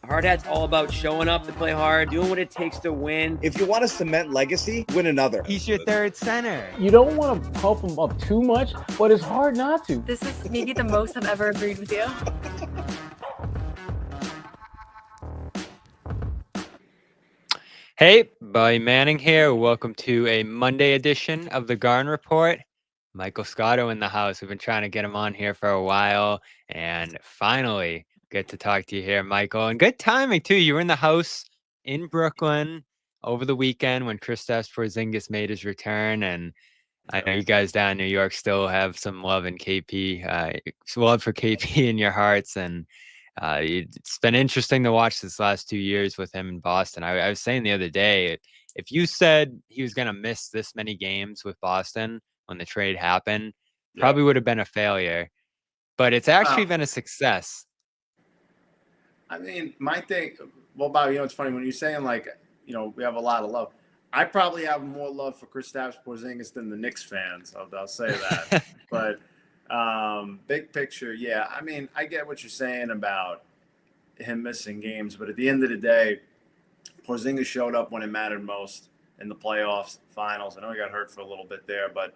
Hard Hat's all about showing up to play hard, doing what it takes to win. If you want to cement legacy, win another. He's your third center. You don't want to pump him up too much, but it's hard not to. This is maybe the most I've ever agreed with you. Hey, Buddy Manning here. Welcome to a Monday edition of the Garden Report. Michael Scotto in the house. We've been trying to get him on here for a while, and finally get to talk to you here, Michael. And good timing, too. You were in the house in Brooklyn over the weekend when Kristaps Porzingis made his return, and I know you guys down in New York still have some love in KP, love for KP in your hearts, and it's been interesting to watch this last 2 years with him in Boston. I was saying the other day, if you said he was going to miss this many games with Boston when the trade happened, probably would have been a failure. But it's actually been a success. I mean, my thing, well, Bobby, it's funny when you're saying, we have a lot of love. I probably have more love for Kristaps Porzingis than the Knicks fans. I'll say that. But big picture, yeah. I mean, I get what you're saying about him missing games, but at the end of the day, Porzingis showed up when it mattered most in the playoffs, finals. I know he got hurt for a little bit there, but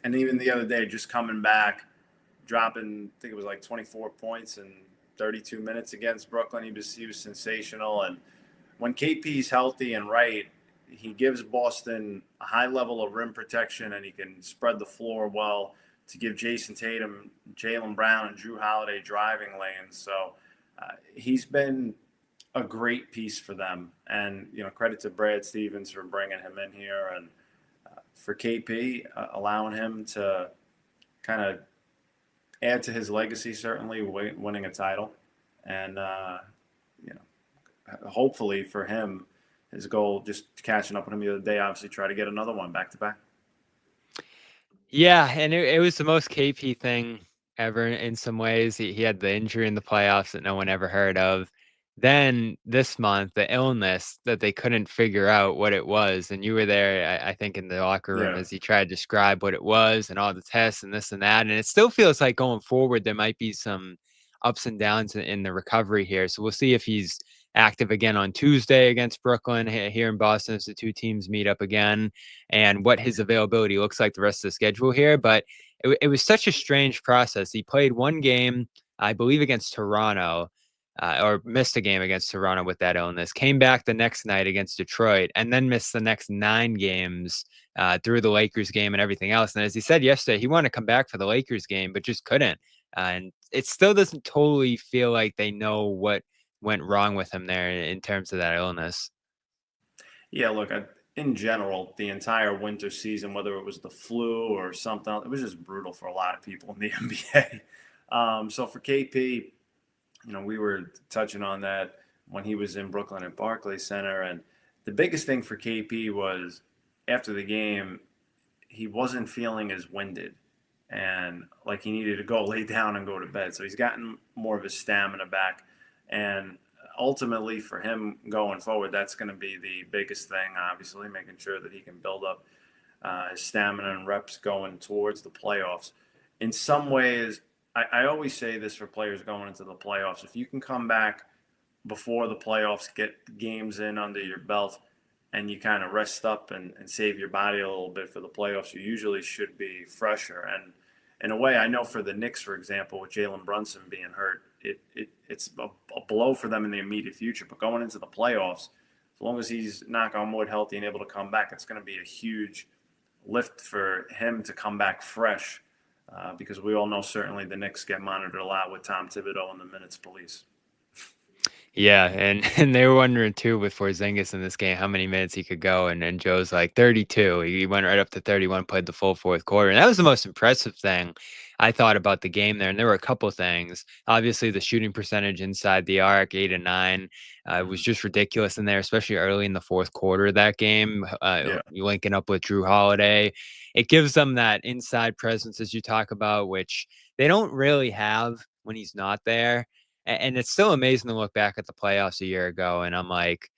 and even the other day, just coming back, dropping, I think it was like 24 points in 32 minutes against Brooklyn. He was sensational. And when KP's healthy and right, he gives Boston a high level of rim protection, and he can spread the floor well to give Jason Tatum, Jaylen Brown, and Drew Holiday driving lanes. So he's been a great piece for them. And, credit to Brad Stevens for bringing him in here, and for KP, allowing him to kind of add to his legacy, certainly winning a title. And, hopefully for him, his goal, just catching up with him the other day, obviously try to get another one back to back. Yeah, and it was the most KP thing ever in some ways. He had the injury in the playoffs that no one ever heard of. Then this month, the illness that they couldn't figure out what it was. And you were there, I think, in the locker room as he tried to describe what it was and all the tests and this and that. And it still feels like going forward, there might be some ups and downs in the recovery here. So we'll see if he's active again on Tuesday against Brooklyn here in Boston as the two teams meet up again, and what his availability looks like the rest of the schedule here. But it was such a strange process. He played one game, I believe, against Toronto, or missed a game against Toronto with that illness, came back the next night against Detroit, and then missed the next 9 games through the Lakers game and everything else. And as he said yesterday, he wanted to come back for the Lakers game, but just couldn't. And it still doesn't totally feel like they know what went wrong with him there in terms of that illness. Yeah, look, in general, the entire winter season, whether it was the flu or something, it was just brutal for a lot of people in the NBA. So for KP, we were touching on that when he was in Brooklyn at Barclays Center. And the biggest thing for KP was after the game, he wasn't feeling as winded and like he needed to go lay down and go to bed. So he's gotten more of his stamina back. And ultimately for him going forward, that's going to be the biggest thing, obviously, making sure that he can build up his stamina and reps going towards the playoffs. In some ways, I always say this for players going into the playoffs. If you can come back before the playoffs, get games in under your belt, and you kind of rest up and save your body a little bit for the playoffs, you usually should be fresher. And in a way, I know for the Knicks, for example, with Jalen Brunson being hurt, it's a blow for them in the immediate future. But going into the playoffs, as long as he's, knock on wood, healthy and able to come back, it's going to be a huge lift for him to come back fresh. Because we all know certainly the Knicks get monitored a lot with Tom Thibodeau and the minutes police. Yeah, and they were wondering too with Porzingis in this game how many minutes he could go, and Joe's like 32. He went right up to 31, played the full fourth quarter, and that was the most impressive thing I thought about the game there. And there were a couple things. Obviously, the shooting percentage inside the arc, 8 and 9, was just ridiculous in there, especially early in the fourth quarter of that game. Linking up with Drew Holiday, it gives them that inside presence as you talk about, which they don't really have when he's not there. And it's still amazing to look back at the playoffs a year ago, and I'm like,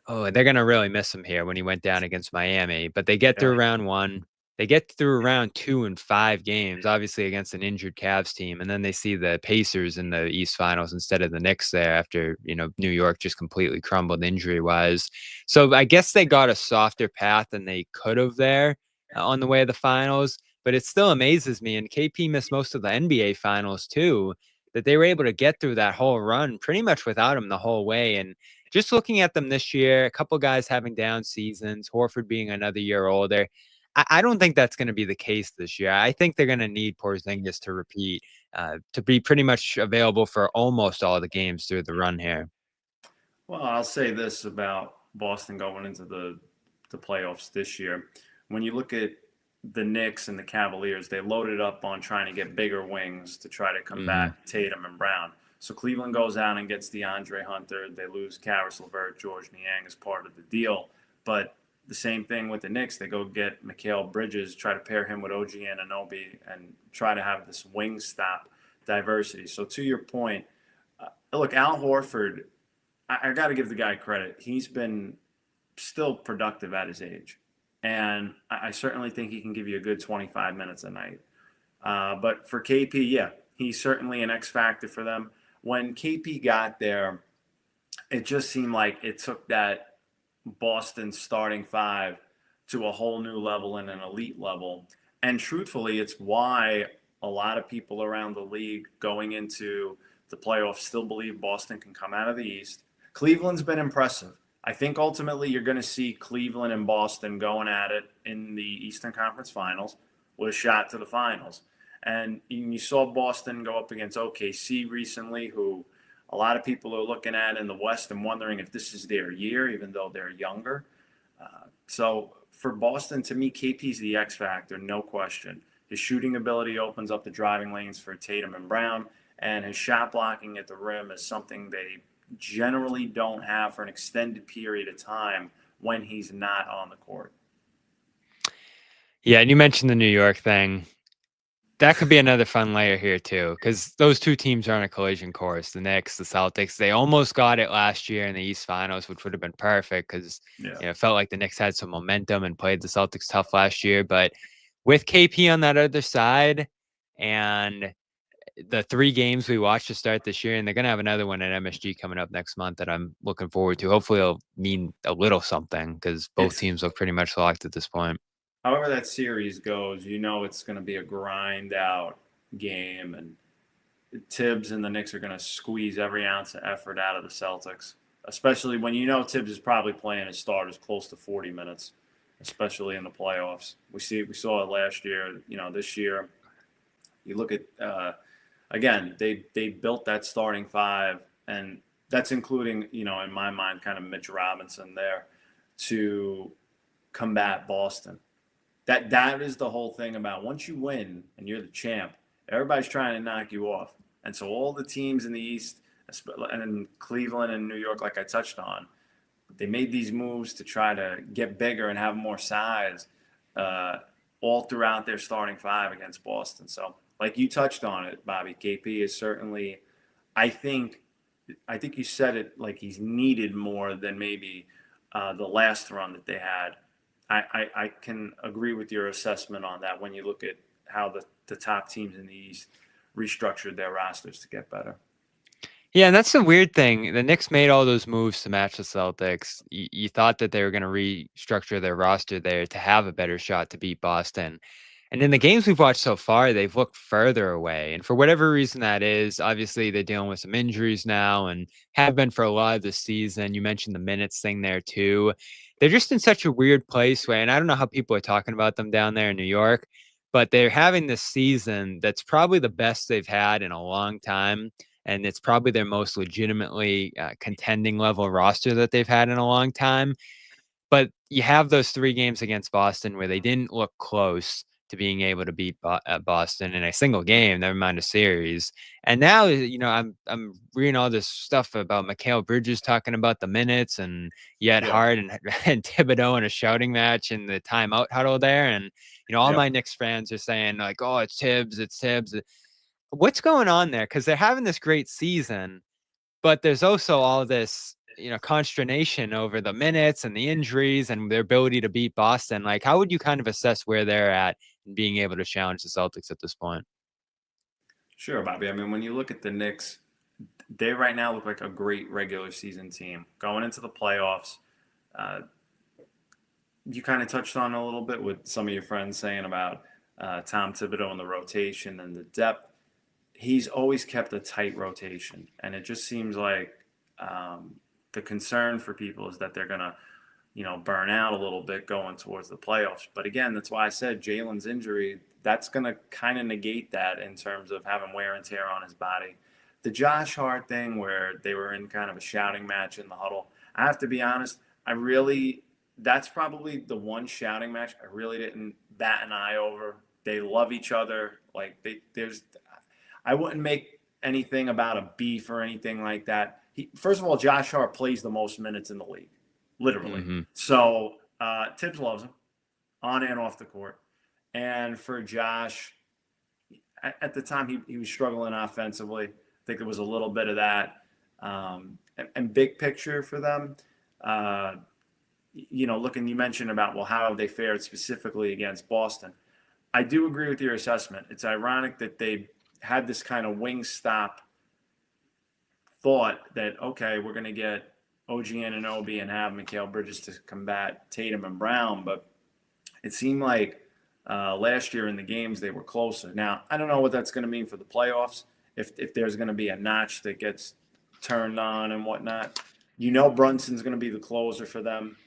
oh, they're going to really miss him here when he went down against Miami. But they get through round one. They get through round 2 in 5 games, obviously against an injured Cavs team, and then they see the Pacers in the East Finals instead of the Knicks there after, New York just completely crumbled injury-wise. So I guess they got a softer path than they could have there on the way to the finals, but it still amazes me, and KP missed most of the NBA Finals too, that they were able to get through that whole run pretty much without him the whole way. And just looking at them this year, a couple guys having down seasons, Horford being another year older, I don't think that's going to be the case this year. I think they're going to need Porzingis to repeat, to be pretty much available for almost all the games through the run here. Well, I'll say this about Boston going into the playoffs this year. When you look at the Knicks and the Cavaliers, they loaded up on trying to get bigger wings to try to combat Tatum and Brown. So Cleveland goes out and gets DeAndre Hunter. They lose Karis LeVert, George Niang as part of the deal. But the same thing with the Knicks. They go get Mikal Bridges, try to pair him with OG Anunoby, and try to have this wing stop diversity. So to your point, look, Al Horford, I got to give the guy credit. He's been still productive at his age. And I certainly think he can give you a good 25 minutes a night. But for KP, yeah, he's certainly an X factor for them. When KP got there, it just seemed like it took that Boston starting five to a whole new level and an elite level. And truthfully, it's why a lot of people around the league going into the playoffs still believe Boston can come out of the East. Cleveland's been impressive. I think ultimately you're going to see Cleveland and Boston going at it in the Eastern Conference Finals with a shot to the finals. And you saw Boston go up against OKC recently, who a lot of people are looking at in the West and wondering if this is their year, even though they're younger. So for Boston, to me, KP's the X factor, no question. His shooting ability opens up the driving lanes for Tatum and Brown, and his shot blocking at the rim is something they generally don't have for an extended period of time when he's not on the court. Yeah, and you mentioned the New York thing. That could be another fun layer here too, because those two teams are on a collision course. The Knicks, the Celtics, they almost got it last year in the East Finals, which would have been perfect because it felt like the Knicks had some momentum and played the Celtics tough last year. But with KP on that other side and the 3 games we watched to start this year, and they're going to have another one at MSG coming up next month that I'm looking forward to. Hopefully it'll mean a little something because both teams look pretty much locked at this point. However that series goes, it's going to be a grind out game, and Tibbs and the Knicks are going to squeeze every ounce of effort out of the Celtics, especially when Tibbs is probably playing his starters close to 40 minutes, especially in the playoffs. We saw it last year. This year, you look at again, they built that starting five, and that's including in my mind kind of Mitch Robinson there to combat Boston. That is the whole thing about once you win and you're the champ, everybody's trying to knock you off. And so all the teams in the East, and Cleveland and New York, like I touched on, they made these moves to try to get bigger and have more size all throughout their starting five against Boston. So like you touched on it, Bobby, KP is certainly, I think you said it, like he's needed more than maybe the last run that they had. I can agree with your assessment on that when you look at how the top teams in the East restructured their rosters to get better. Yeah, and that's the weird thing. The Knicks made all those moves to match the Celtics. You thought that they were going to restructure their roster there to have a better shot to beat Boston. And in the games we've watched so far, they've looked further away. And for whatever reason that is, obviously they're dealing with some injuries now and have been for a lot of the season. You mentioned the minutes thing there too. They're just in such a weird place where, and I don't know how people are talking about them down there in New York, but they're having this season that's probably the best they've had in a long time. And it's probably their most legitimately contending level roster that they've had in a long time. But you have those 3 games against Boston where they didn't look close to being able to beat Boston in a single game, never mind a series. And now, I'm reading all this stuff about Mikal Bridges talking about the minutes, and Hart and Thibodeau in a shouting match in the timeout huddle there. And, all my Knicks fans are saying like, oh, it's Tibbs. What's going on there? Because they're having this great season, but there's also all this consternation over the minutes and the injuries and their ability to beat Boston. Like, how would you kind of assess where they're at in being able to challenge the Celtics at this point? Sure, Bobby. I mean, when you look at the Knicks, they right now look like a great regular season team. Going into the playoffs, you kind of touched on a little bit with some of your friends saying about Tom Thibodeau and the rotation and the depth. He's always kept a tight rotation, and it just seems like the concern for people is that they're going to, burn out a little bit going towards the playoffs. But again, that's why I said Jalen's injury, that's going to kind of negate that in terms of having wear and tear on his body. The Josh Hart thing where they were in kind of a shouting match in the huddle, I have to be honest, that's probably the one shouting match I really didn't bat an eye over. They love each other. Like I wouldn't make anything about a beef or anything like that. First of all, Josh Hart plays the most minutes in the league, literally. Mm-hmm. So Tibbs loves him on and off the court. And for Josh, at the time, he was struggling offensively. I think there was a little bit of that. And big picture for them, you mentioned about, well, how have they fared specifically against Boston? I do agree with your assessment. It's ironic that they had this kind of wing stop thought that, okay, we're going to get OG Anunoby and have Mikal Bridges to combat Tatum and Brown. But it seemed like last year in the games they were closer. Now, I don't know what that's going to mean for the playoffs, if there's going to be a notch that gets turned on and whatnot. Brunson's going to be the closer for them.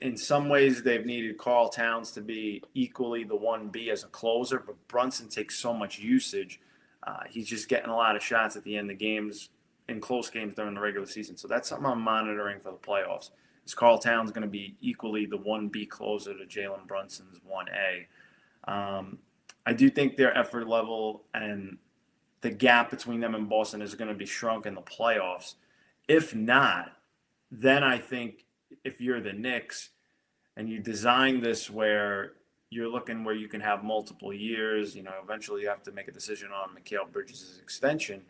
In some ways, they've needed Karl Towns to be equally the 1B as a closer, but Brunson takes so much usage. He's just getting a lot of shots at the end of games, in close games during the regular season. So that's something I'm monitoring for the playoffs. Is Karl Towns going to be equally the 1B closer to Jalen Brunson's 1A? I do think their effort level and the gap between them and Boston is going to be shrunk in the playoffs. If not, then I think if you're the Knicks and you design this where you're looking where you can have multiple years, eventually you have to make a decision on Mikal Bridges' extension.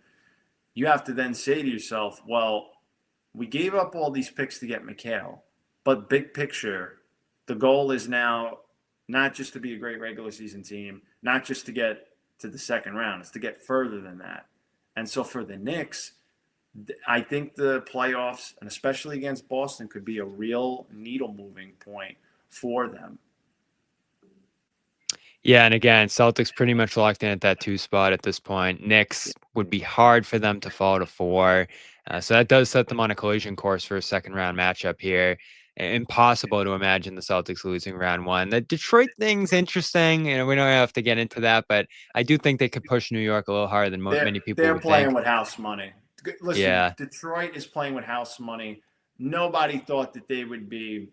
You have to then say to yourself, well, we gave up all these picks to get Mikal, but big picture, the goal is now not just to be a great regular season team, not just to get to the second round, it's to get further than that. And so for the Knicks, I think the playoffs, and especially against Boston, could be a real needle-moving point for them. Yeah, and again, Celtics pretty much locked in at that 2 spot at this point. Knicks would be hard for them to fall to 4. So that does set them on a collision course for a second-round matchup here. Impossible to imagine the Celtics losing round 1. The Detroit thing's interesting. We don't have to get into that, but I do think they could push New York a little harder than many people would think. They're playing with house money. Listen, yeah. Detroit is playing with house money. Nobody thought that they would be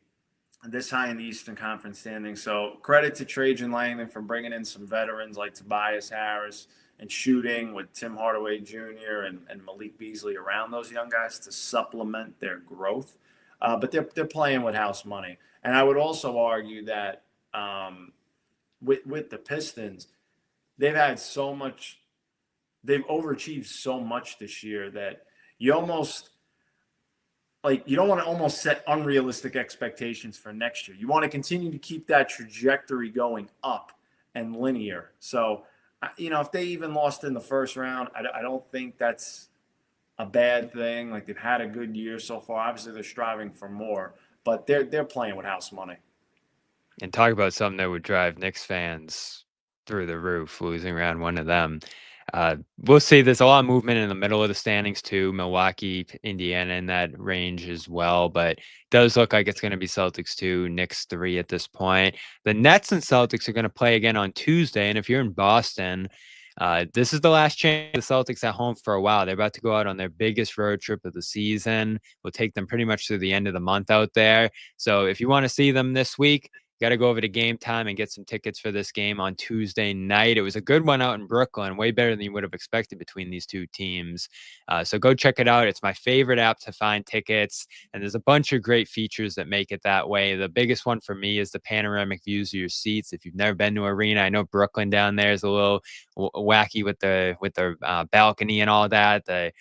this high in the Eastern Conference standing. So credit to Trajan Langdon for bringing in some veterans like Tobias Harris and shooting with Tim Hardaway Jr. and Malik Beasley around those young guys to supplement their growth. But they're playing with house money. And I would also argue that with the Pistons, they've had so much – they've overachieved so much this year that you almost – you don't want to almost set unrealistic expectations for next year. You want to continue to keep that trajectory going up and linear. So, if they even lost in the first round, I don't think that's a bad thing. Like, they've had a good year so far. Obviously, they're striving for more, but they're playing with house money. And talk about something that would drive Knicks fans through the roof, losing round 1 of them. We'll see. There's a lot of movement in the middle of the standings too. Milwaukee, Indiana in that range as well, but it does look like it's going to be Celtics 2, Knicks 3 at this point. The Nets and Celtics are going to play again on Tuesday, and if you're in Boston, this is the last chance the Celtics at home for a while. They're about to go out on their biggest road trip of the season. Will take them pretty much through the end of the month out there. So if you want to see them this week, got to go over to Game Time and get some tickets for this game on Tuesday night. It was a good one out in Brooklyn, way better than you would have expected between these two teams. So go check it out. It's my favorite app to find tickets, and there's a bunch of great features that make it that way. The biggest one for me is the panoramic views of your seats. If you've never been to an arena, I know Brooklyn down there is a little wacky with the balcony and all that. The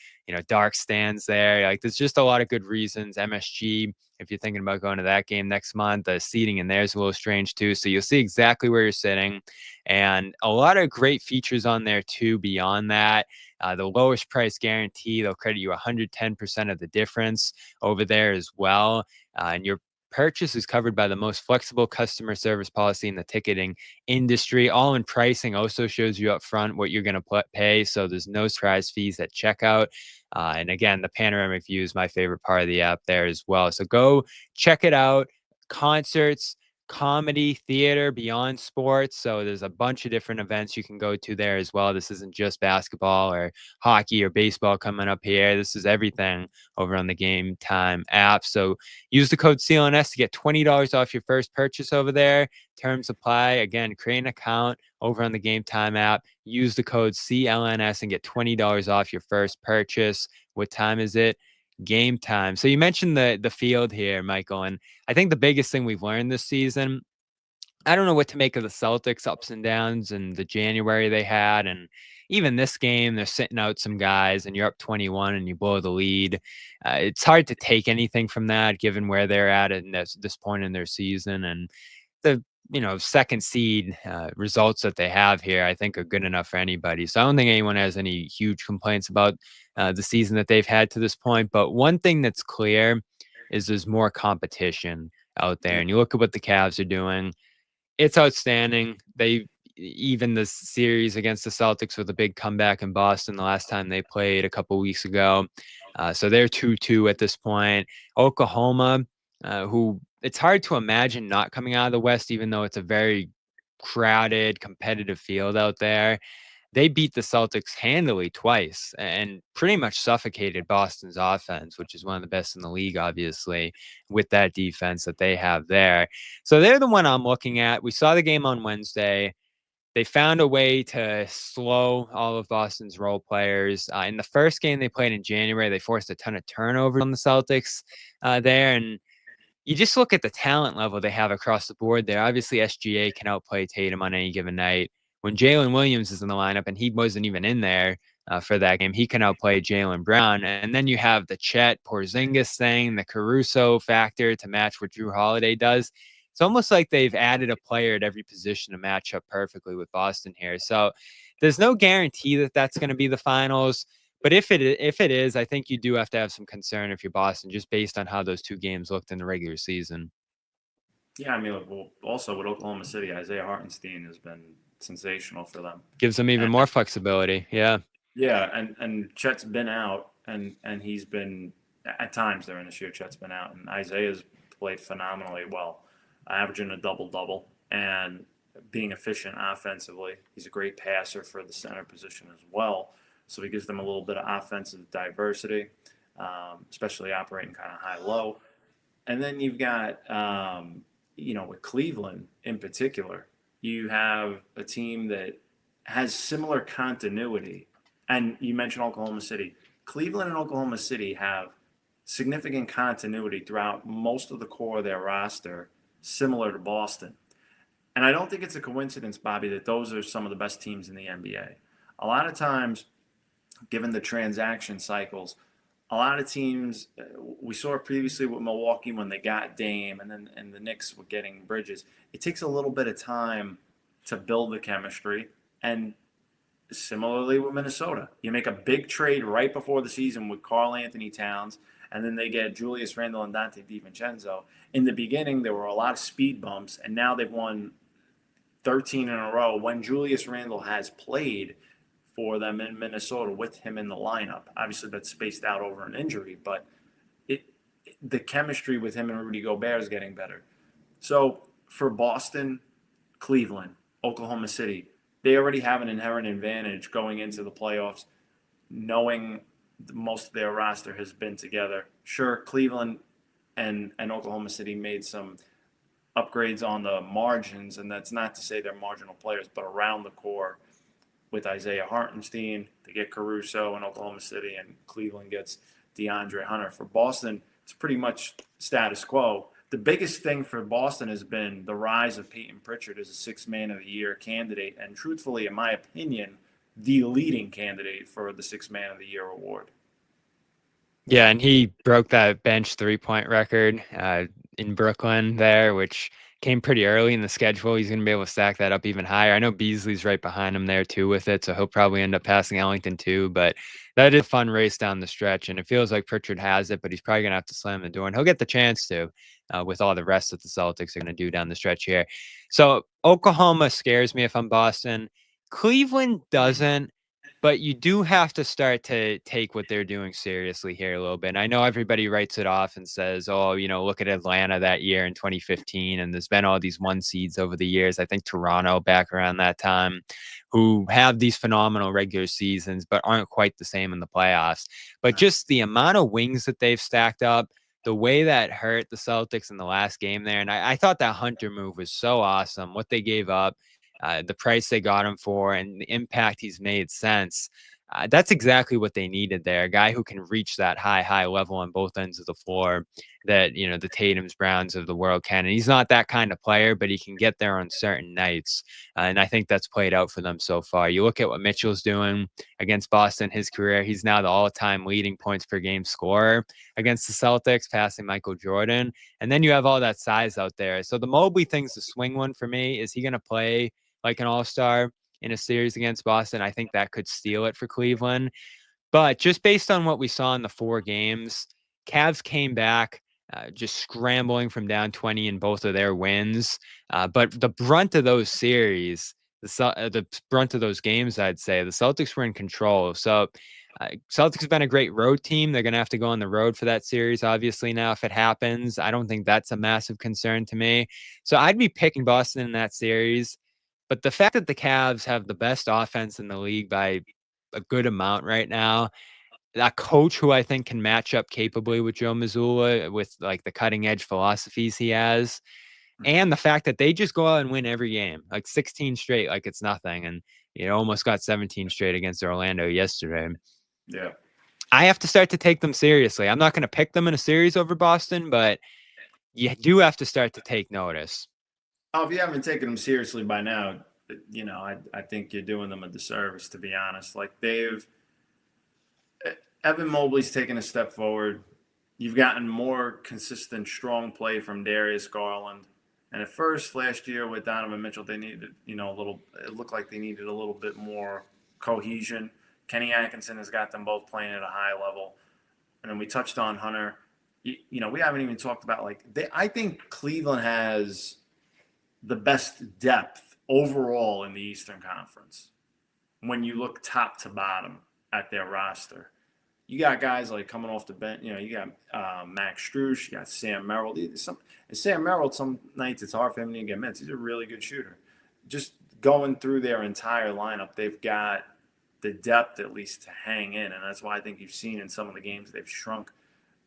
dark stands there. Like, there's just a lot of good reasons. MSG, if you're thinking about going to that game next month, the seating in there is a little strange too. So you'll see exactly where you're sitting, and a lot of great features on there too. Beyond that, the lowest price guarantee, they'll credit you 110% of the difference over there as well. And your purchase is covered by the most flexible customer service policy in the ticketing industry. All in pricing also shows you up front what you're going to pay. So there's no surprise fees at checkout. And again, the panoramic view is my favorite part of the app there as well. So go check it out. Concerts, comedy, theater, beyond sports. So there's a bunch of different events you can go to there as well. This isn't just basketball or hockey or baseball coming up here. This is everything over on the Game Time app. So use the code CLNS to get $20 off your first purchase over there. Terms apply. Again, create an account over on the Game Time app. Use the code CLNS and get $20 off your first purchase. What time is it? Game time. So you mentioned the field here, Michael, and I think the biggest thing we've learned this season, I don't know what to make of the Celtics ups and downs and the January they had. And even this game, they're sitting out some guys and you're up 21 and you blow the lead. It's hard to take anything from that given where they're at this point in their season. And the second seed results that they have here, I think, are good enough for anybody. So I don't think anyone has any huge complaints about the season that they've had to this point. But one thing that's clear is there's more competition out there. And you look at what the Cavs are doing. It's outstanding. They even the series against the Celtics with a big comeback in Boston the last time they played a couple weeks ago. So they're 2-2 at this point. Oklahoma, who it's hard to imagine not coming out of the West, even though it's a very crowded, competitive field out there. They beat the Celtics handily twice and pretty much suffocated Boston's offense, which is one of the best in the league, obviously, with that defense that they have there. So they're the one I'm looking at. We saw the game on Wednesday. They found a way to slow all of Boston's role players. In the first game they played in January, they forced a ton of turnovers on the Celtics there. And you just look at the talent level they have across the board there. Obviously, SGA can outplay Tatum on any given night. When Jalen Williams is in the lineup, and he wasn't even in there for that game, he can outplay Jaylen Brown. And then you have the Chet Porzingis thing, the Caruso factor to match what Drew Holiday does. It's almost like they've added a player at every position to match up perfectly with Boston here. So there's no guarantee that that's going to be the finals. But if it is, I think you do have to have some concern if you're Boston, just based on how those two games looked in the regular season. Yeah, I mean, also with Oklahoma City, Isaiah Hartenstein has been sensational for them. Gives them even more flexibility. Yeah. Yeah, and Chet's been out, and he's been at times during this year. Chet's been out, and Isaiah's played phenomenally well, averaging a double-double and being efficient offensively. He's a great passer for the center position as well. So he gives them a little bit of offensive diversity, especially operating kind of high-low. And then you've got, with Cleveland in particular, you have a team that has similar continuity. And you mentioned Oklahoma City. Cleveland and Oklahoma City have significant continuity throughout most of the core of their roster, similar to Boston. And I don't think it's a coincidence, Bobby, that those are some of the best teams in the NBA. A lot of times, given the transaction cycles, a lot of teams, we saw it previously with Milwaukee when they got Dame, and the Knicks were getting Bridges. It takes a little bit of time to build the chemistry. And similarly with Minnesota, you make a big trade right before the season with Karl Anthony Towns, and then they get Julius Randle and Dante DiVincenzo. In the beginning, there were a lot of speed bumps, and now they've won 13 in a row when Julius Randle has played for them in Minnesota with him in the lineup. Obviously, that's spaced out over an injury, but the chemistry with him and Rudy Gobert is getting better. So for Boston, Cleveland, Oklahoma City, they already have an inherent advantage going into the playoffs, knowing most of their roster has been together. Sure, Cleveland and Oklahoma City made some upgrades on the margins, and that's not to say they're marginal players, but around the core with Isaiah Hartenstein, they get Caruso in Oklahoma City, and Cleveland gets DeAndre Hunter. For Boston, it's pretty much status quo. The biggest thing for Boston has been the rise of Peyton Pritchard as a Sixth Man of the Year candidate, and truthfully, in my opinion, the leading candidate for the Sixth Man of the Year award. Yeah, and he broke that bench 3-point record in Brooklyn there, which came pretty early in the schedule. He's going to be able to stack that up even higher. I know Beasley's right behind him there too with it, so he'll probably end up passing Ellington too. But that is a fun race down the stretch, and it feels like Pritchard has it, but he's probably going to have to slam the door, and he'll get the chance to with all the rest that the Celtics are going to do down the stretch here. So Oklahoma scares me if I'm Boston. Cleveland doesn't. But you do have to start to take what they're doing seriously here a little bit. And I know everybody writes it off and says, oh, look at Atlanta that year in 2015. And there's been all these 1 seeds over the years. I think Toronto back around that time, who have these phenomenal regular seasons, but aren't quite the same in the playoffs. But just the amount of wings that they've stacked up, the way that hurt the Celtics in the last game there. And I thought that Hunter move was so awesome. What they gave up. The price they got him for and the impact he's made since. That's exactly what they needed there. A guy who can reach that high level on both ends of the floor that, the Tatums, Browns of the world can. And he's not that kind of player, but he can get there on certain nights. And I think that's played out for them so far. You look at what Mitchell's doing against Boston, his career, he's now the all-time leading points per game scorer against the Celtics, passing Michael Jordan. And then you have all that size out there. So the Mobley thing's the swing one for me. Is he going to play like an all-star in a series against Boston? I think that could steal it for Cleveland. But just based on what we saw in the 4 games, Cavs came back just scrambling from down 20 in both of their wins. But the brunt of those series, the brunt of those games, I'd say, the Celtics were in control. So Celtics have been a great road team. They're going to have to go on the road for that series, obviously, now if it happens. I don't think that's a massive concern to me. So I'd be picking Boston in that series. But the fact that the Cavs have the best offense in the league by a good amount right now, a coach who I think can match up capably with Joe Mazzulla with like the cutting edge philosophies he has, and the fact that they just go out and win every game, like 16 straight, like it's nothing. And almost got 17 straight against Orlando yesterday. Yeah. I have to start to take them seriously. I'm not going to pick them in a series over Boston, but you do have to start to take notice. Oh, if you haven't taken them seriously by now, I think you're doing them a disservice, to be honest. Like Evan Mobley's taken a step forward. You've gotten more consistent, strong play from Darius Garland. And at first, last year with Donovan Mitchell, they needed, it looked like they needed a little bit more cohesion. Kenny Atkinson has got them both playing at a high level. And then we touched on Hunter. We haven't even talked about, I think Cleveland has the best depth overall in the Eastern Conference. When you look top to bottom at their roster, you got guys like coming off the bench. You got Max Strus, you got Sam Merrill. Sam Merrill, some nights it's hard for him to get minutes. He's a really good shooter. Just going through their entire lineup, they've got the depth at least to hang in, and that's why I think you've seen in some of the games they've shrunk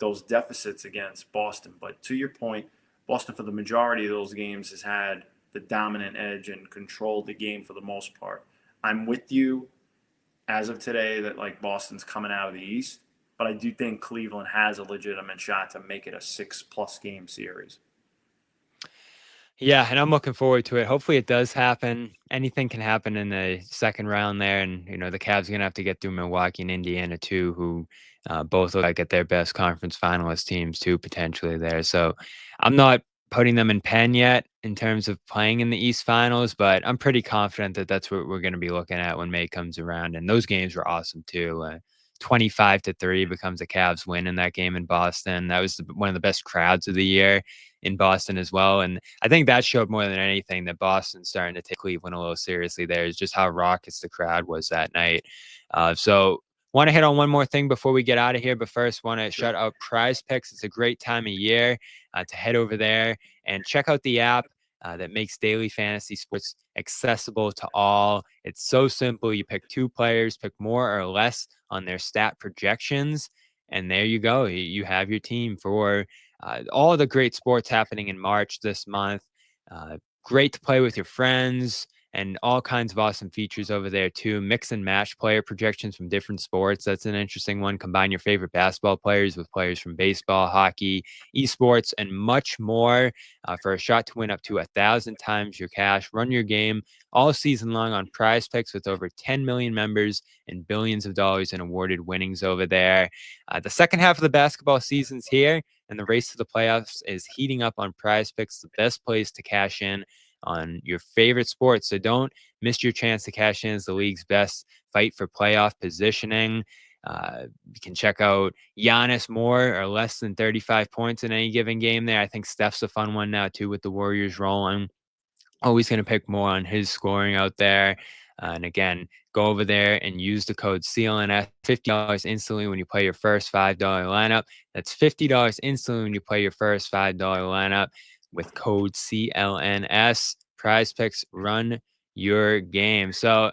those deficits against Boston. But to your point, Boston, for the majority of those games, has had the dominant edge and controlled the game for the most part. I'm with you as of today that Boston's coming out of the East, but I do think Cleveland has a legitimate shot to make it a 6+ game series. Yeah, and I'm looking forward to it. Hopefully it does happen. Anything can happen in the second round there. And, the Cavs are going to have to get through Milwaukee and Indiana too, who both look like at their best conference finalist teams too, potentially there. So I'm not putting them in pen yet in terms of playing in the East Finals, but I'm pretty confident that that's what we're going to be looking at when May comes around. And those games were awesome too. 25-3 becomes a Cavs win in that game in Boston. That was one of the best crowds of the year in Boston as well. And I think that showed more than anything that Boston's starting to take Cleveland a little seriously there, is just how raucous the crowd was that night. So want to hit on one more thing before we get out of here, but first want to shout out Prize Picks. It's a great time of year to head over there and check out the app that makes daily fantasy sports accessible to all. It's so simple. You pick 2 players, pick more or less on their stat projections, and there you go. You have your team for all the great sports happening in March this month. Great to play with your friends, and all kinds of awesome features over there too. Mix and match player projections from different sports. That's an interesting one. Combine your favorite basketball players with players from baseball, hockey, esports, and much more for a shot to win up to 1,000 times your cash. Run your game all season long on Prize Picks with over 10 million members and billions of dollars in awarded winnings over there. The second half of the basketball season's here, and the race to the playoffs is heating up on Prize Picks, the best place to cash in on your favorite sports. So don't miss your chance to cash in as the league's best fight for playoff positioning. You can check out Giannis more or less than 35 points in any given game there. I think Steph's a fun one now too with the Warriors rolling. Always going to pick more on his scoring out there. And again, go over there and use the code CLNS, $50 instantly when you play your first $5 lineup. That's $50 instantly when you play your first $5 lineup with code CLNS. Prize Picks, run your game. So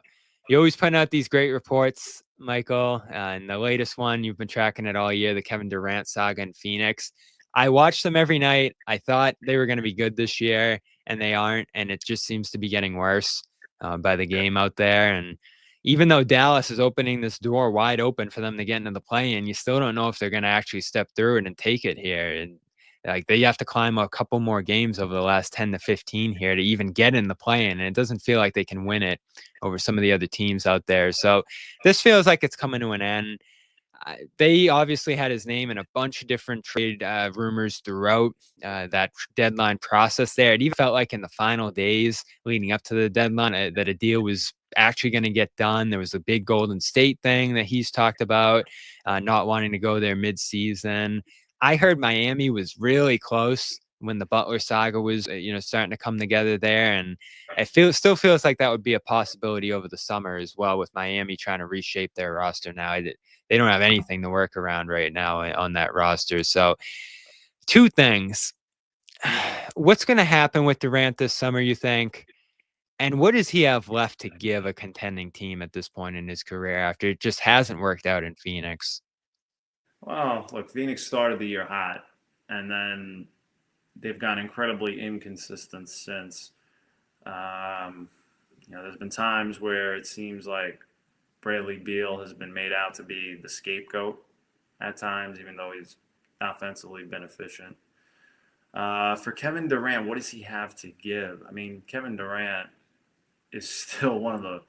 you always put out these great reports, Michael. And the latest one, you've been tracking it all year, the Kevin Durant saga in Phoenix. I watch them every night. I thought they were going to be good this year, and they aren't. And it just seems to be getting worse by the game out there. And even though Dallas is opening this door wide open for them to get into the play-in, you still don't know if they're going to actually step through it and take it here. And like they have to climb a couple more games over the last 10 to 15 here to even get in the play-in. And it doesn't feel like they can win it over some of the other teams out there. So this feels like it's coming to an end. They obviously had his name in a bunch of different trade rumors throughout that deadline process there. It even felt like in the final days leading up to the deadline that a deal was actually going to get done. There was a big Golden State thing that he's talked about, not wanting to go there mid-season. I heard Miami was really close when the Butler saga was, starting to come together there. And it still feels like that would be a possibility over the summer as well, with Miami trying to reshape their roster now. They don't have anything to work around right now on that roster. So 2 things. What's going to happen with Durant this summer, you think? And what does he have left to give a contending team at this point in his career after it just hasn't worked out in Phoenix? Well, look, Phoenix started the year hot, and then they've gone incredibly inconsistent since. There's been times where it seems like Bradley Beal has been made out to be the scapegoat at times, even though he's offensively been efficient. For Kevin Durant, what does he have to give? I mean, Kevin Durant is still one of the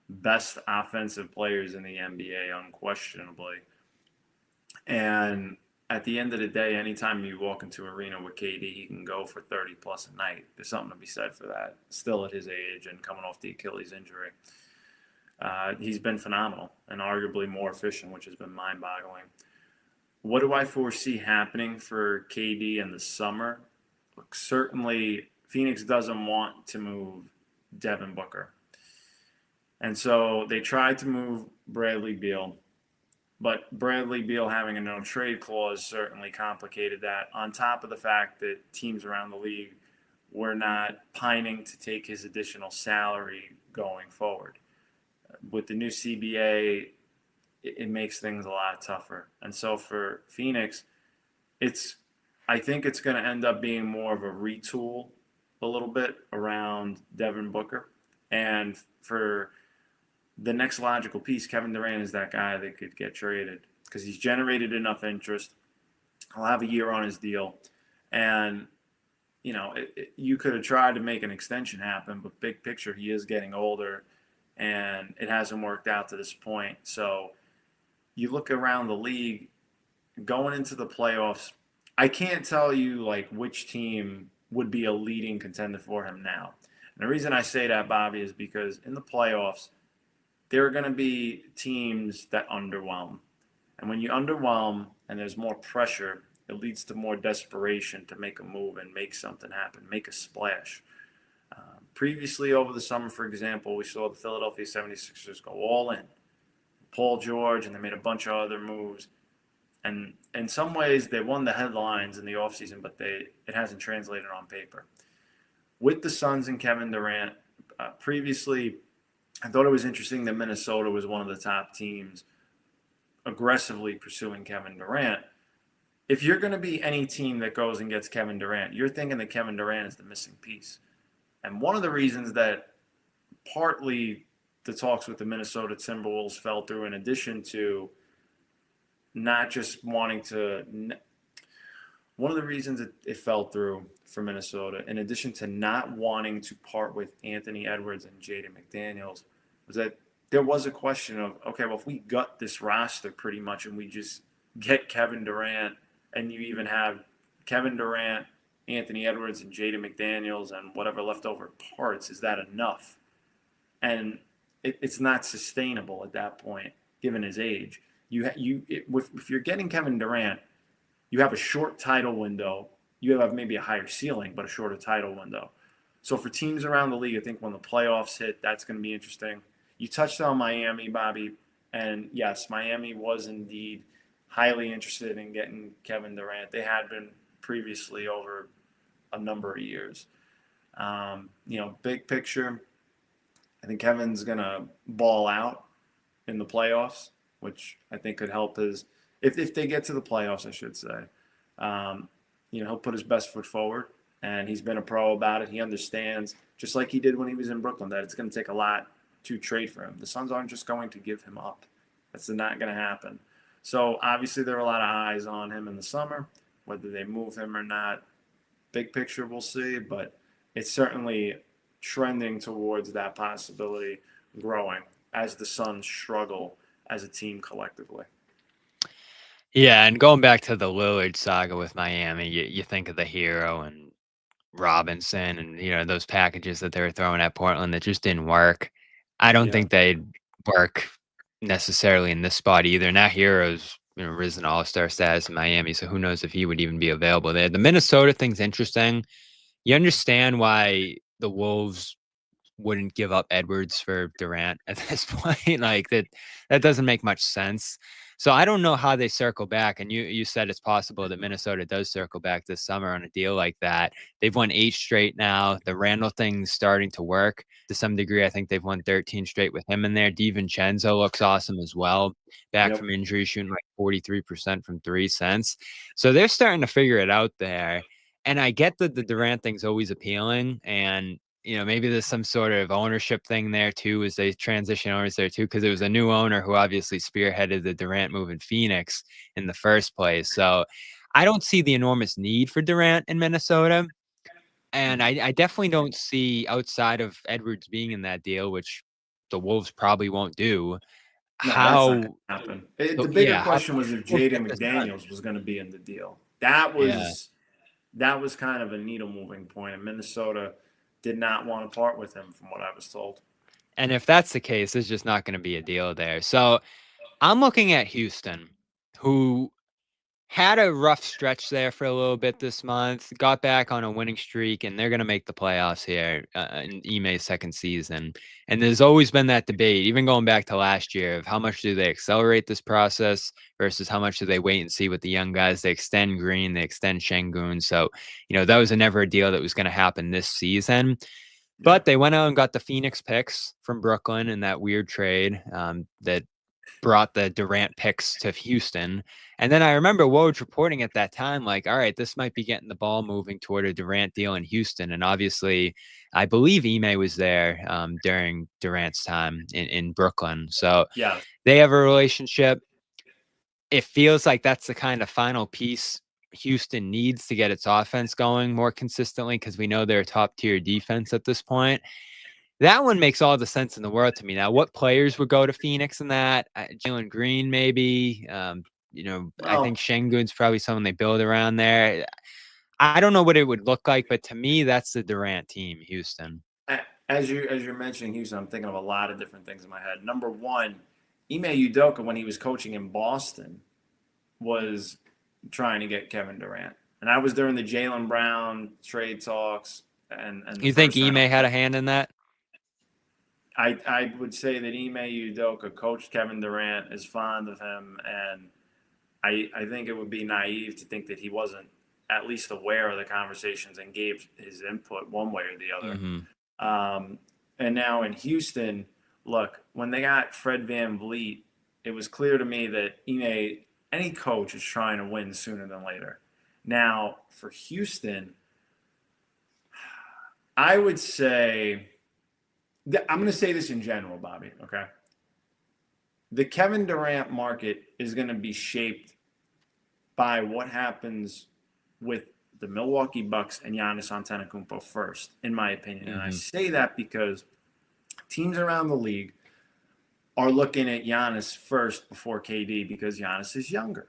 best offensive players in the NBA, unquestionably. And at the end of the day, anytime you walk into an arena with KD, he can go for 30-plus a night. There's something to be said for that, still at his age and coming off the Achilles injury. He's been phenomenal and arguably more efficient, which has been mind-boggling. What do I foresee happening for KD in the summer? Look, certainly Phoenix doesn't want to move Devin Booker. And so they tried to move Bradley Beal. But Bradley Beal having a no-trade clause certainly complicated that, on top of the fact that teams around the league were not pining to take his additional salary going forward. With the new CBA, it makes things a lot tougher. And so for Phoenix, I think it's going to end up being more of a retool a little bit around Devin Booker. And for the next logical piece, Kevin Durant is that guy that could get traded because he's generated enough interest. He'll have a year on his deal. And, you could have tried to make an extension happen, but big picture, he is getting older and it hasn't worked out to this point. So you look around the league going into the playoffs, I can't tell you which team would be a leading contender for him now. And the reason I say that, Bobby, is because in the playoffs, there are going to be teams that underwhelm. And when you underwhelm and there's more pressure, it leads to more desperation to make a move and make something happen, make a splash. Previously over the summer, for example, we saw the Philadelphia 76ers go all in. Paul George, and they made a bunch of other moves. And in some ways, they won the headlines in the offseason, but it hasn't translated on paper. With the Suns and Kevin Durant, previously, I thought it was interesting that Minnesota was one of the top teams aggressively pursuing Kevin Durant. If you're going to be any team that goes and gets Kevin Durant, you're thinking that Kevin Durant is the missing piece. And one of the reasons that partly the talks with the Minnesota Timberwolves fell through, in addition to not just wanting to – one of the reasons it fell through for Minnesota, in addition to not wanting to part with Anthony Edwards and Jaden McDaniels, was that there was a question of, okay, well, if we gut this roster pretty much and we just get Kevin Durant, and you even have Kevin Durant, Anthony Edwards, and Jaden McDaniels and whatever leftover parts, is that enough? And it's not sustainable at that point, given his age. If you're getting Kevin Durant, you have a short title window. You have maybe a higher ceiling, but a shorter title window. So for teams around the league, I think when the playoffs hit, that's going to be interesting. You touched on Miami, Bobby, and yes, Miami was indeed highly interested in getting Kevin Durant. They had been previously over a number of years. Big picture, I think Kevin's going to ball out in the playoffs, which I think could help his – if they get to the playoffs, I should say. He'll put his best foot forward, and he's been a pro about it. He understands, just like he did when he was in Brooklyn, that it's going to take a lot to trade for him. The Suns aren't just going to give him up. That's not going to happen. So, obviously, there are a lot of eyes on him in the summer, whether they move him or not. Big picture, we'll see, but it's certainly trending towards that possibility growing as the Suns struggle as a team collectively. Yeah, and going back to the Lillard saga with Miami, you think of the Hero and Robinson and, those packages that they were throwing at Portland that just didn't work. I don't think they'd work necessarily in this spot either. Now Hero's risen all-star status in Miami, so who knows if he would even be available there. The Minnesota thing's interesting. You understand why the Wolves wouldn't give up Edwards for Durant at this point. Like that doesn't make much sense. So I don't know how they circle back. And you said it's possible that Minnesota does circle back this summer on a deal like that. They've won 8 straight now. The Randall thing's starting to work to some degree. I think they've won 13 straight with him in there. DiVincenzo looks awesome as well. Back from injury, shooting like 43% from 3 cents. So they're starting to figure it out there. And I get that the Durant thing's always appealing. And maybe there's some sort of ownership thing there too, as they transition owners there too, because it was a new owner who obviously spearheaded the Durant move in Phoenix in the first place. So I don't see the enormous need for Durant in Minnesota. And I definitely don't see, outside of Edwards being in that deal, which the Wolves probably won't do, how that's not gonna happen. The bigger question was if Jaden McDaniels was going to be in the deal. That was kind of a needle moving point, and Minnesota did not want to part with him, from what I was told. And if that's the case, there's just not going to be a deal there. So I'm looking at Houston, who had a rough stretch there for a little bit this month, got back on a winning streak, and they're going to make the playoffs here in Ime's second season. And there's always been that debate, even going back to last year, of how much do they accelerate this process versus how much do they wait and see with the young guys. They extend Green, they extend Şengün. So, that was never a deal that was going to happen this season. But they went out and got the Phoenix picks from Brooklyn in that weird trade that brought the Durant picks to Houston. And then I remember Woj reporting at that time, like, all right, this might be getting the ball moving toward a Durant deal in Houston. And obviously, I believe Ime was there during Durant's time in Brooklyn. So they have a relationship. It feels like that's the kind of final piece Houston needs to get its offense going more consistently, because we know they're a top tier defense at this point. That one makes all the sense in the world to me. Now, what players would go to Phoenix in that? Jalen Green, maybe. I think Şengün's probably someone they build around there. I don't know what it would look like, but to me, that's the Durant team, Houston. As you're mentioning Houston, I'm thinking of a lot of different things in my head. Number one, Ime Udoka, when he was coaching in Boston, was trying to get Kevin Durant. And I was during the Jaylen Brown trade talks. And you think Ime had a hand in that? I would say that Ime Udoka coached Kevin Durant, is fond of him, and I think it would be naive to think that he wasn't at least aware of the conversations and gave his input one way or the other. Mm-hmm. And now in Houston, look, when they got Fred VanVleet, it was clear to me that any coach is trying to win sooner than later. Now, for Houston, I would say I'm going to say this in general, Bobby, okay? The Kevin Durant market is going to be shaped by what happens with the Milwaukee Bucks and Giannis Antetokounmpo first, in my opinion. And I say that because teams around the league are looking at Giannis first before KD because Giannis is younger.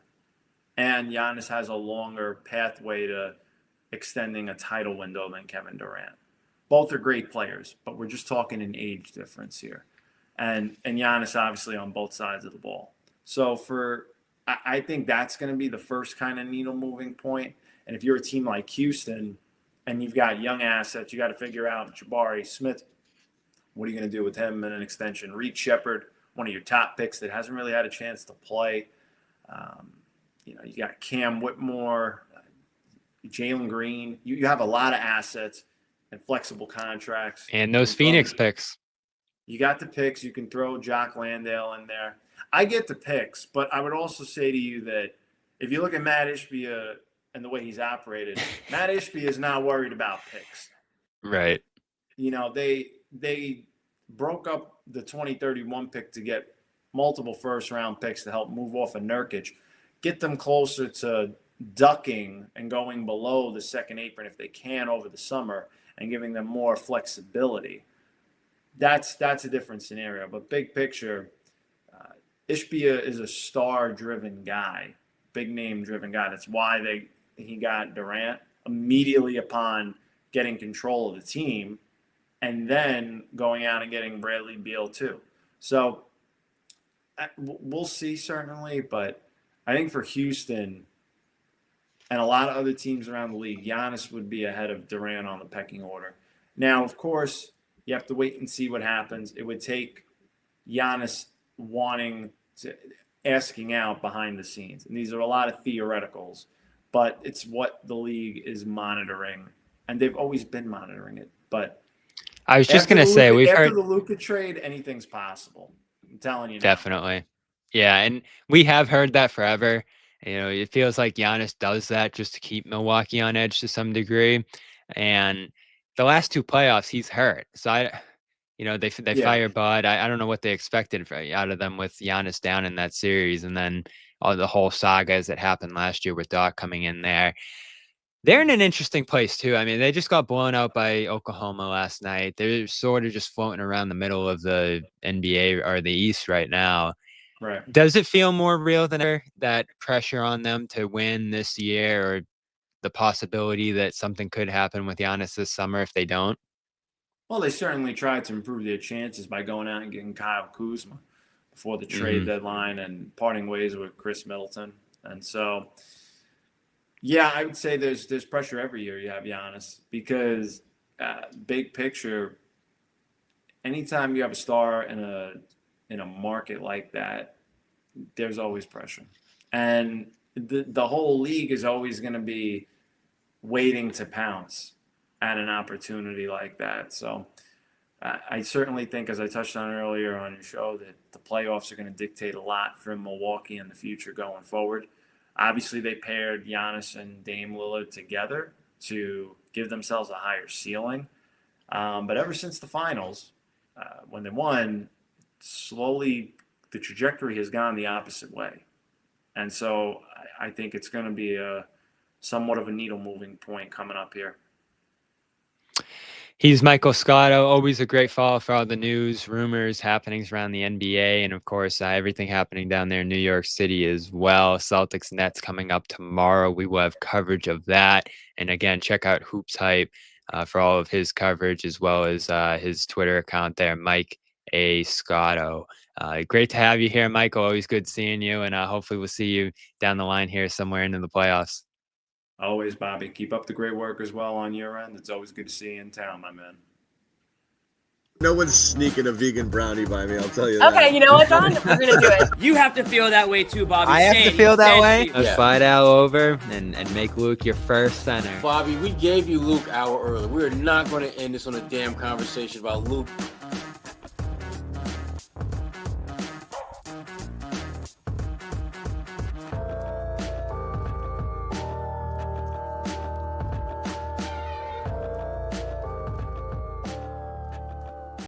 And Giannis has a longer pathway to extending a title window than Kevin Durant. Both are great players, but we're just talking an age difference here. And Giannis obviously on both sides of the ball. So I think that's going to be the first kind of needle moving point. And if you're a team like Houston and you've got young assets, you got to figure out Jabari Smith, what are you going to do with him in an extension? Reed Shepherd, one of your top picks that hasn't really had a chance to play. You got Cam Whitmore, Jalen Green. You have a lot of assets and flexible contracts. And those Phoenix picks. You got the picks. You can throw Jock Landale in there. I get the picks, but I would also say to you that if you look at Matt Ishbia and the way he's operated, Matt Ishbia is not worried about picks. Right. They broke up the 2031 pick to get multiple first-round picks to help move off of Nurkic, get them closer to ducking and going below the second apron if they can over the summer and giving them more flexibility. That's a different scenario. But big picture, Ishbia is a star-driven guy, big-name-driven guy. That's why he got Durant immediately upon getting control of the team and then going out and getting Bradley Beal too. So we'll see certainly, but I think for Houston and a lot of other teams around the league, Giannis would be ahead of Durant on the pecking order. Now, of course, you have to wait and see what happens. It would take Giannis asking out behind the scenes. And these are a lot of theoreticals, but it's what the league is monitoring. And they've always been monitoring it. But I was just going to say, after the Luka trade, anything's possible. I'm telling you now. Definitely. Yeah, and we have heard that forever. It feels like Giannis does that just to keep Milwaukee on edge to some degree. And the last two playoffs, he's hurt. So they fire Bud. I don't know what they expected out of them with Giannis down in that series, and then all the whole sagas that happened last year with Doc coming in there. They're in an interesting place too. I mean, they just got blown out by Oklahoma last night. They're sort of just floating around the middle of the NBA or the East right now. Right. Does it feel more real than ever, that pressure on them to win this year, or the possibility that something could happen with Giannis this summer if they don't? Well, they certainly tried to improve their chances by going out and getting Kyle Kuzma before the trade deadline and parting ways with Chris Middleton. And so, yeah, I would say there's pressure every year you have Giannis because big picture, anytime you have a star in a market like that, there's always pressure. And the whole league is always going to be waiting to pounce at an opportunity like that. So I certainly think, as I touched on earlier on your show, that the playoffs are going to dictate a lot for Milwaukee in the future going forward. Obviously, they paired Giannis and Dame Lillard together to give themselves a higher ceiling. But ever since the finals, when they won, slowly the trajectory has gone the opposite way. And so I think it's going to be somewhat of a needle-moving point coming up here. He's Michael Scotto, always a great follow for all the news, rumors, happenings around the NBA, and of course, everything happening down there in New York City as well. Celtics-Nets coming up tomorrow. We will have coverage of that. And again, check out Hoopshype for all of his coverage, as well as his Twitter account there, Mike A. Scotto. Great to have you here, Michael. Always good seeing you, and hopefully we'll see you down the line here somewhere into the playoffs. Always, Bobby. Keep up the great work as well on your end. It's always good to see you in town, my man. No one's sneaking a vegan brownie by me, I'll tell you that. Okay, you know what, John? We're going to do it. You have to feel that way too, Bobby. I have to feel that way? Let's Yeah. fly out over and make Luke your first center. Bobby, we gave you Luke an hour early. We're not going to end this on a damn conversation about Luke